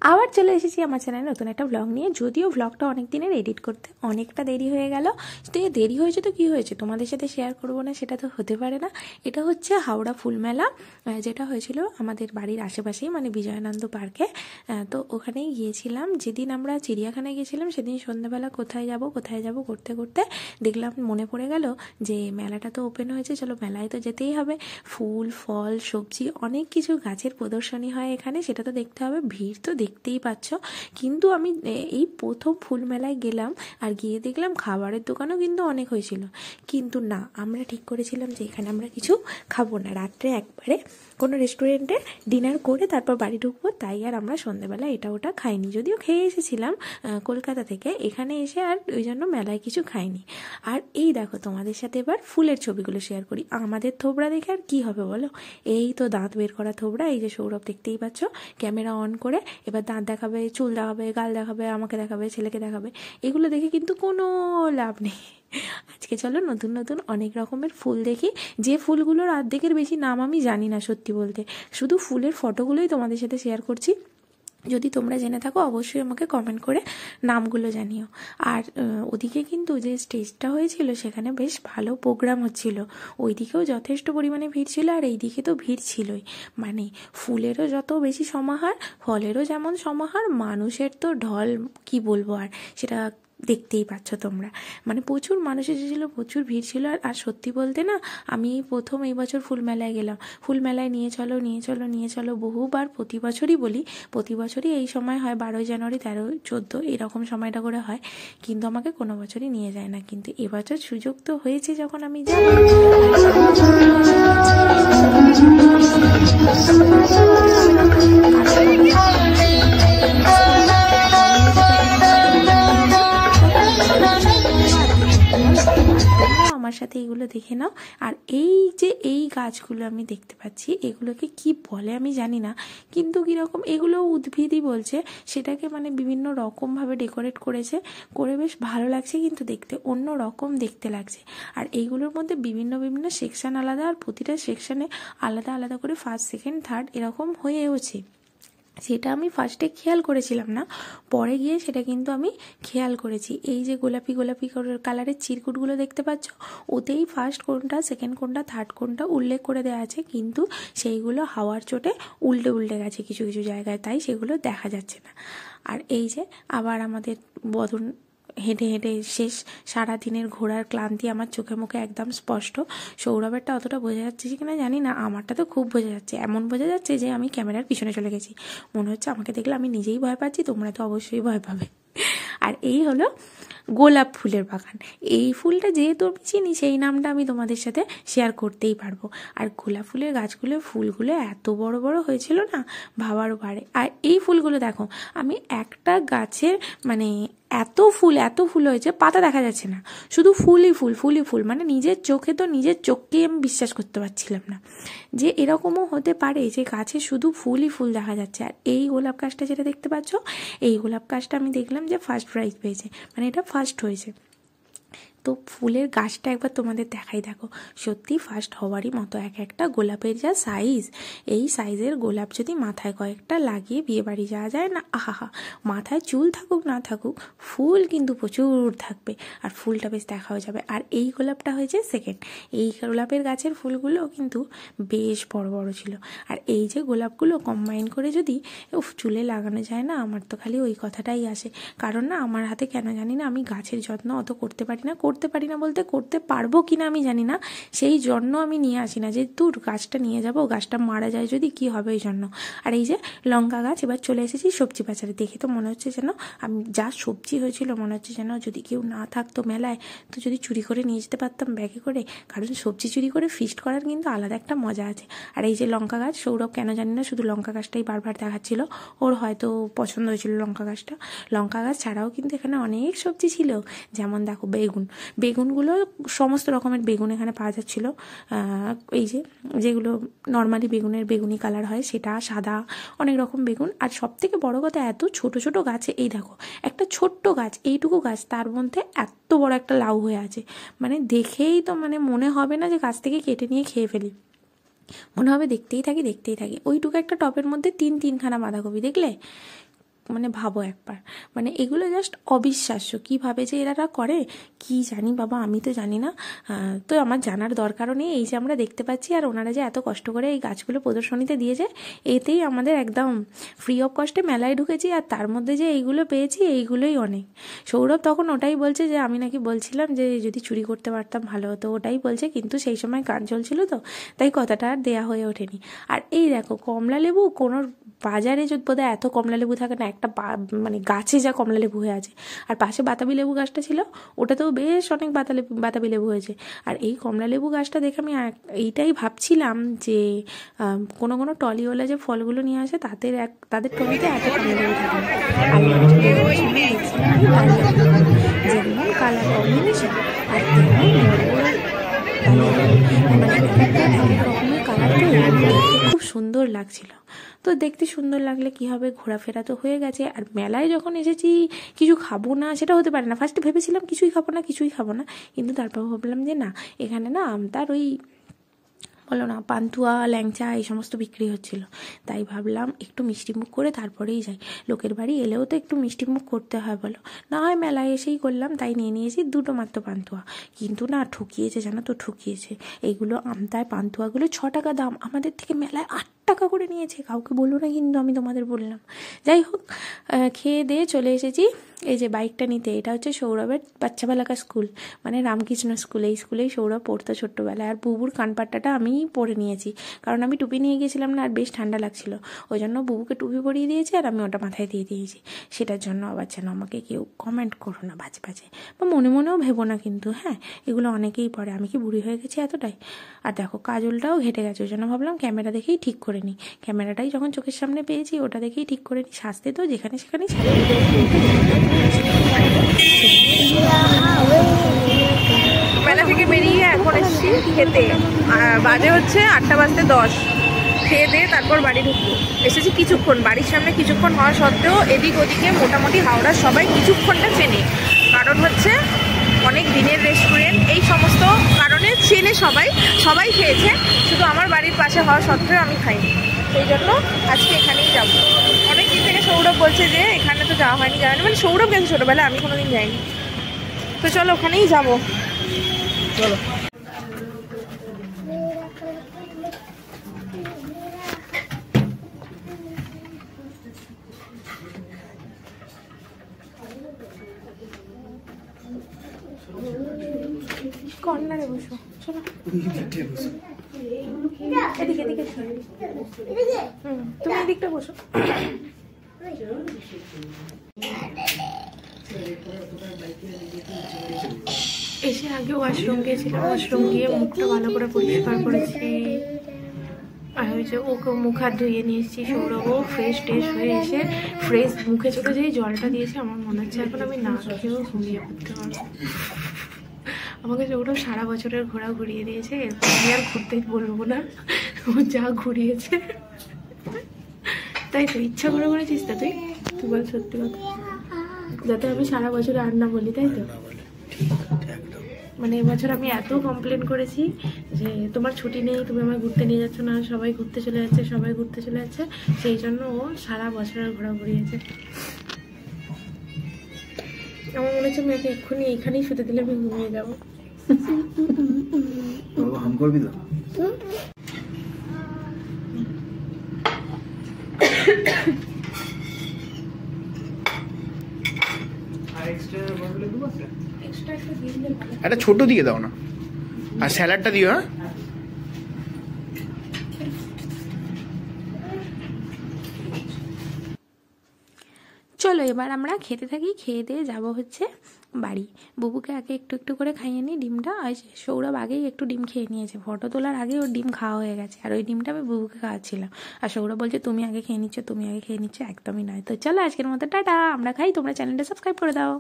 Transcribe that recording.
আবার চলে এসেছি আমার চ্যানেলে নতুন একটা ব্লগ নিয়ে। যদিও ব্লগটা অনেক দিনের এডিট করতে অনেকটা দেরি হয়ে গেল। তো দেরি হয়েছে তো কী হয়েছে, তোমাদের সাথে শেয়ার করবো না সেটা তো হতে পারে না। এটা হচ্ছে হাওড়া ফুলমেলা, যেটা হয়েছিল আমাদের বাড়ির আশেপাশেই, মানে বিজয়ানন্দ পার্কে। তো ওখানেই গিয়েছিলাম। যেদিন আমরা চিড়িয়াখানায় গিয়েছিলাম সেদিন সন্ধ্যাবেলা কোথায় যাব করতে করতে দেখলাম, মনে পড়ে গেল যে মেলাটা তো ওপেন হয়েছে, চলো মেলায় তো যেতেই হবে। ফুল ফল সবজি অনেক কিছু গাছের প্রদর্শনী হয় এখানে, সেটা তো দেখতে হবে। ভিড় তো দেখতেই পাচ্ছ। কিন্তু আমি এই প্রথম ফুল মেলায় গেলাম, আর গিয়ে দেখলাম খাবারের দোকানও কিন্তু অনেক হয়েছিল। কিন্তু না, আমরা ঠিক করেছিলাম যে এখানে আমরা কিছু খাবো না, রাত্রে একবারে কোনো রেস্টুরেন্টে ডিনার করে তারপর বাড়ি ঢুকবো। তাই আর আমরা সন্ধ্যেবেলা এটা ওটা খাইনি, যদিও খেয়ে এসেছিলাম কলকাতা থেকে, এখানে এসে আর ওই জন্য মেলায় কিছু খাইনি। আর এই দেখো, তোমাদের সাথে এবার ফুলের ছবিগুলো শেয়ার করি। আমাদের থোবড়া দেখে আর কী হবে বলো, এই তো দাঁত বের করা থোবড়া। এই যে সৌরভ দেখতেই পাচ্ছ, ক্যামেরা অন করে এবার দাঁত দেখাবে, চুল দেখাবে, গাল দেখাবে, আমাকে দেখাবে, ছেলেকে দেখাবে। এগুলো দেখে কিন্তু কোনো লাভ নেই। আজকে চলো নতুন নতুন অনেক রকমের ফুল দেখি, যে ফুলগুলোর অর্ধেকের বেশি নাম আমি জানি না সত্যি বলতে। শুধু ফুলের ফটোগুলোই তোমাদের সাথে শেয়ার করছি। যদি তোমরা জেনে থাকো অবশ্যই আমাকে কমেন্ট করে নামগুলো জানিও। আর ওদিকে কিন্তু যে স্টেজটা হয়েছিল সেখানে বেশ ভালো প্রোগ্রাম হচ্ছিল, ওইদিকেও যথেষ্ট পরিমাণে ভিড় ছিল, আর এইদিকে তো ভিড় ছিলই। মানে ফুলেরও যত বেশি সমাহার, ফলেরও যেমন সমাহার, মানুষের তো ঢল, কি বলবো আর, সেটা দেখতেই পাচ্ছ তোমরা। মানে প্রচুর মানুষ এসেছিলো, প্রচুর ভিড় ছিল। আর সত্যি বলতে না, আমি এই প্রথম এই বছর ফুল মেলায় গেলাম। ফুল মেলায় নিয়ে চলো নিয়ে চলো নিয়ে চলো বহুবার প্রতি বছরই বলি, প্রতি বছরই এই সময় হয়, 12ই জানুয়ারি 13, 14 এরকম সময়টা করে হয়, কিন্তু আমাকে কোনো বছরই নিয়ে যায় না। কিন্তু এবছর সুযোগ তো হয়েছে যখন আমি যাব। আমার সাথে এগুলো দেখে নাও। আর এই যে এই গাছগুলো আমি দেখতে পাচ্ছি, এগুলোকে কি বলে আমি জানি না, কিন্তু কীরকম এগুলো উদ্ভিদই বলছে, সেটাকে মানে বিভিন্ন রকমভাবে ডেকোরেট করেছে, করে বেশ ভালো লাগছে, কিন্তু দেখতে অন্য রকম দেখতে লাগছে। আর এইগুলোর মধ্যে বিভিন্ন বিভিন্ন সেকশন আলাদা, আর প্রতিটা সেকশনে আলাদা আলাদা করে ফার্স্ট সেকেন্ড থার্ড এরকম হয়েওছে। সেটা আমি ফার্স্টে খেয়াল করেছিলাম না, পরে গিয়ে সেটা কিন্তু আমি খেয়াল করেছি। এই যে গোলাপি গোলাপি কালারের চিরকুটগুলো দেখতে পাচ্ছ, ওতেই ফার্স্ট কোনটা, সেকেন্ড কোনটা, থার্ড কোনটা উল্লেখ করে দেওয়া আছে, কিন্তু সেইগুলো হাওয়ার চোটে উল্টে উল্টে গেছে কিছু কিছু জায়গায়, তাই সেগুলো দেখা যাচ্ছে না। আর এই যে আবার আমাদের বদন হেঁটে হেঁটে শেষ, সারাদিনের ঘোরার ক্লান্তি আমার চোখে মুখে একদম স্পষ্ট। সৌরভেরটা অতটা বোঝা যাচ্ছে কিনা জানি না, আমারটা তো খুব বোঝা যাচ্ছে। এমন বোঝা যাচ্ছে যে আমি ক্যামেরার পিছনে চলে গেছি। মনে হচ্ছে আমাকে দেখলে আমি নিজেই ভয় পাচ্ছি, তোমরা তো অবশ্যই ভয় পাবে। আর এই হলো গোলাপ ফুলের বাগান। এই ফুলটা যেহেতু আমি চিনি, সেই নামটা আমি তোমাদের সাথে শেয়ার করতেই পারবো। আর গোলাপ ফুলের গাছগুলো, ফুলগুলো এত বড় বড় হয়েছিল না, ভাবারও পারে। আর এই ফুলগুলো দেখো, আমি একটা গাছের মানে এত ফুল হয়েছে, পাতা দেখা যাচ্ছে না, শুধু ফুলই ফুল ফুলই ফুল। মানে নিজের চোখে তো নিজের চোখকেই আমি বিশ্বাস করতে পারছিলাম না যে এরকমও হতে পারে যে গাছে শুধু ফুলই ফুল দেখা যাচ্ছে। আর এই গোলাপ গাছটা যেটা দেখতে পাচ্ছ, এই গোলাপ গাছটা আমি দেখলাম যে ফার্স্ট প্রাইজ পেয়েছে, মানে এটা ফার্স্ট হয়েছে। তো ফুলের গাছটা একবার তোমাদের দেখাই, দেখো সত্যি ফার্স্ট হওয়ারই মতো। এক একটা গোলাপের যা সাইজ, এই সাইজের গোলাপ যদি মাথায় কয়েকটা লাগিয়ে বিয়ে বাড়ি যাওয়া যায় না, আহা, মাথায় চুল থাকুক না থাকুক, ফুল কিন্তু প্রচুর থাকবে, আর ফুলটা বেশ দেখাও যাবে। আর এই গোলাপটা হয়েছে সেকেন্ড। এই গোলাপের গাছের ফুলগুলো কিন্তু বেশ বড় বড় ছিল। আর এই যে গোলাপগুলো কম্বাইন করে যদি চুলে লাগানো যায় না, আমার তো খালি ওই কথাটাই আসে। কারণ না, আমার হাতে কেন জানি না, আমি গাছের যত্ন অত করতে পারি না বলতে করতে পারবো কিনা আমি জানি না, সেই জন্য আমি নিয়ে আসি না, যে দূর গাছটা নিয়ে যাবো, গাছটা মারা যায় যদি কি হবে, এই জন্য। আর এই যে লঙ্কা গাছ, এবার চলে এসেছি সবজি বাজারে। দেখে তো মনে হচ্ছে যেন আমি যা সবজি হয়েছিল, মনে হচ্ছে যেন যদি কেউ না থাকতো মেলায়, তো যদি চুরি করে নিয়ে যেতে পারতাম ব্যাগে করে, কারণ সবজি চুরি করে ফিস্ট করার কিন্তু আলাদা একটা মজা আছে। আর এই যে লঙ্কা গাছ, সৌরভ কেন জানি না শুধু লঙ্কা গাছটাই বারবার দেখাচ্ছিল, ওর হয়তো পছন্দ হয়েছিল লঙ্কা গাছটা। লঙ্কা গাছ ছাড়াও কিন্তু এখানে অনেক সবজি ছিল, যেমন দেখো বেগুনগুলো সমস্ত রকমের বেগুন এখানে পাওয়া যাচ্ছিল। এই যেগুলো নর্মালি বেগুনের বেগুনি কালার হয়, সেটা সাদা, অনেক রকম বেগুন। আর সব থেকে বড় কথা, এত ছোট ছোট গাছে, এই দেখো একটা ছোট্ট গাছ, এইটুকু গাছ, তার মধ্যে এত বড় একটা লাউ হয়ে আছে। মানে দেখেই তো মানে মনে হবে না যে গাছ থেকে কেটে নিয়ে খেয়ে ফেলি, মনে হবে দেখতেই থাকি। ওইটুকু একটা টবের মধ্যে তিনখানা বাঁধাকপি, দেখলে মানে ভাবো একবার, মানে এগুলো জাস্ট অবিশ্বাস্য, কীভাবে যে এরা করে কি জানি বাবা, আমি তো জানি না। তো আমার জানার দরকারও নেই। এই যে আমরা দেখতে পাচ্ছি আর ওনারা যে এত কষ্ট করে এই গাছগুলো প্রদর্শনীতে দিয়েছে, এতেই আমাদের একদম ফ্রি অফ কস্টে মেলায় ঢুকেছি, আর তার মধ্যে যে এইগুলো পেয়েছি এইগুলোই অনেক। সৌরভ তখন ওটাই বলছে যে আমি নাকি বলছিলাম যে যদি চুরি করতে পারতাম ভালো হতো, ওটাই বলছে, কিন্তু সেই সময় গান চলছিল তো তাই কথাটা আর দেয়া হয়ে ওঠেনি। আর এই দেখো কমলা লেবু, কোনো বাজারে যদি বোধহয় এত কমলা লেবু থাকে না, একটা মানে গাছে যা কমলা লেবু হয়ে আছে। আর পাশে বাতাবি লেবু গাছটা ছিল, ওটাতেও বেশ অনেক বাতাবি লেবু হয়েছে। আর এই কমলা লেবু গাছটা দেখে আমি এইটাই ভাবছিলাম যে কোনো কোনো টলিওয়ালা যে ফলগুলো নিয়ে আসে তাদের টলিতে এত কমলা লেবু থাকে না। আর যেমন কালার কম্বিনেশন আর রকমের কালার, খুব সুন্দর লাগছিল। তো দেখতে সুন্দর লাগলে কি হবে, ঘোরাফেরা তো হয়ে গেছে। আর মেলায় যখন এসেছি কিছু খাবো না সেটা হতে পারে না। ফার্স্টে ভেবেছিলাম কিছুই খাবো না, কিন্তু তারপর ভাবলাম যে না, এখানে না আমতার ওই বলো না পান্তুয়া, ল্যাংচা এই সমস্ত বিক্রি হচ্ছিল, তাই ভাবলাম একটু মিষ্টিমুখ করে তারপরেই যাই। লোকের বাড়ি এলেও তো একটু মিষ্টিমুখ করতে হয় বলো, না হয় মেলায় এসেই করলাম, তাই নিয়ে নিয়েছি 2টো মাত্র পান্তুয়া। কিন্তু না, ঠকিয়েছে জানো তো, ঠকিয়েছে। এইগুলো আমতায় পান্তুয়াগুলো 6 টাকা দাম, আমাদের থেকে মেলায় 8 টাকা করে নিয়েছে। কাউকে বললো না কিন্তু, আমি তোমাদের বললাম। যাই হোক, খেয়ে দিয়ে চলে এসেছি এই যে বাইকটা নিতে। এটা হচ্ছে সৌরভের বাচ্চাবেলাকার স্কুল, মানে রামকৃষ্ণ স্কুল। এই স্কুলেই সৌরভ পড়তো ছোট্টবেলায়। আর বুবুর কানপাট্টাটা আমিই পরে নিয়েছি, কারণ আমি টুপি নিয়ে গেছিলাম না, আর বেশ ঠান্ডা লাগছিল, ওই জন্য বুবুকে টুপি পরিয়ে দিয়েছি, আর আমি ওটা মাথায় দিয়ে দিয়েছি। সেটার জন্য আবার যেন আমাকে কেউ কমেন্ট করো না বাজে বাজে, বা মনে মনেও ভেবো না কিন্তু। হ্যাঁ, এগুলো অনেকেই পরে, আমি কি বুড়ি হয়ে গেছি এতটাই? আর দেখো কাজলটাও ঘেটে গেছে, ওই জন্য ভাবলাম ক্যামেরা দেখেই ঠিক করে নিই। ক্যামেরাটাই যখন চোখের সামনে পেয়েছি ওটা দেখেই ঠিক করে নিই। সাজতে তো যেখানে সেখানেই মেলা থেকে বেরিয়ে এখন এসেছি খেতে, বাজে হচ্ছে 8:10। খেয়ে দিয়ে তারপর বাড়ি ঢুকবো। এসেছি কিছুক্ষণ, বাড়ির সামনে কিছুক্ষণ হওয়া সত্ত্বেও এদিক ওদিকে মোটামুটি হাওড়ার সবাই কিছুক্ষণটা চেনে, কারণ হচ্ছে অনেক দিনের রেস্টুরেন্ট, এই সমস্ত কারণে চেনে সবাই খেয়েছে, শুধু আমার বাড়ির পাশে হওয়া সত্ত্বেও আমি খাইনি। সেই জন্য আজকে এখানেই যাবো। অনেকদিন থেকে সৌরভ বলছে যে এখানে তো যাওয়া হয়নি, মানে সৌরভ গেছে ছোটোবেলায়, আমি কোনোদিন যাইনি। তো চলো ওখানেই যাবো, চলো। কর্নারে বসো, চলো এদিকে তুমি এদিকটা বসো। এসে আগে ওয়াশরুম গিয়েছিলাম, ওয়াশরুম গিয়ে মুখটা ভালো করে পরিষ্কার করেছি, আর ওই যে ওকে মুখ হাত ধুয়ে নিয়ে এসেছি। সৌরভও ফ্রেশ হয়ে এসে ফ্রেশ মুখে চোখে যেই জলটা দিয়েছে, আমার মনে হচ্ছে এখন আমি না খেয়েও ঘুমিয়ে পড়তে পারবো। আমাকে সৌরভ সারা বছরের ঘোরা ঘুরিয়ে দিয়েছে, এরপর আমি আর ঘুরতে বলবো না, ও যা ঘুরিয়েছে। তাই তো ইচ্ছা করে করেছিস তা তুই বল সত্যি কথা, যাতে আমি সারা বছরে আর না বলি, তাই তো? মানে এবছর আমি এত কমপ্লেন করেছি যে তোমার ছুটি নেই, তুমি আমায় ঘুরতে নিয়ে যাচ্ছ না, সবাই ঘুরতে চলে যাচ্ছে, সেই জন্য ও সারা বছরের ঘোরা ঘুরিয়েছে। আমার মনে হচ্ছে মেয়েকে এক্ষুনি এইখানেই শুতে দিলে আমি ঘুমিয়ে যাবো। হাম করবি তো? একটা ছোট দিয়ে দাও না, আর স্যালাডটা দিও। হ্যাঁ, চলো এবার আমরা খেতে থাকি, খেয়ে দিয়ে যাবো হচ্ছে বাড়ি। বুবুকে আগে একটু একটু করে খাইয়ে নিই ডিমটা। আর সৌরভ আগেই একটু ডিম খেয়ে নিয়েছে, ফটো তোলার আগে ওর ডিম খাওয়া হয়ে গেছে, আর ওই ডিমটা আমি বুবুকে খাওয়াচ্ছিলাম। আর সৌরভ বলছে তুমি আগে খেয়ে নিচ্ছ, একদমই নয়। তো চলো আজকের মতো টাটা, আমরা খাই, তোমরা চ্যানেলটা সাবস্ক্রাইব করে দাও।